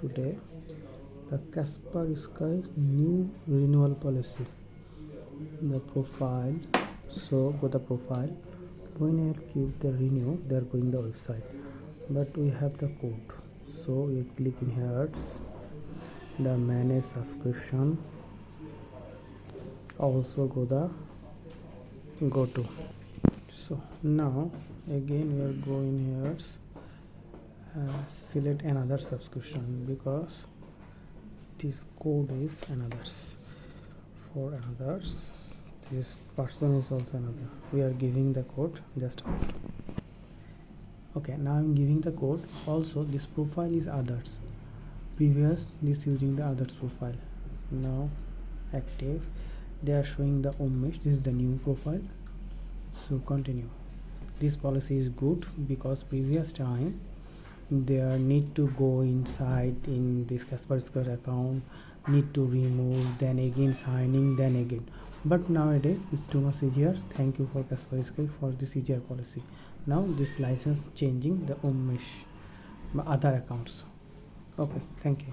today the Kaspersky new renewal policy. The profile, so go the profile. When I click the renew, they are going the website, but we have the code. So we click in here, the manage subscription. Also go to. So now again we are going here. Select another subscription because this code is another's. For another's, this person is also another. We are giving the code just out. Okay, now I'm giving the code. Also this profile is others. Previous this using the others profile. Now active. They are showing the Umesh. This is the new profile. So continue. This policy is good because previous time there need to go inside in this Kaspersky account, need to remove, then again signing, then again. But nowadays it's too much easier. Thank you for Kaspersky for this easier policy. Now this license changing the Umesh other accounts. Okay, thank you.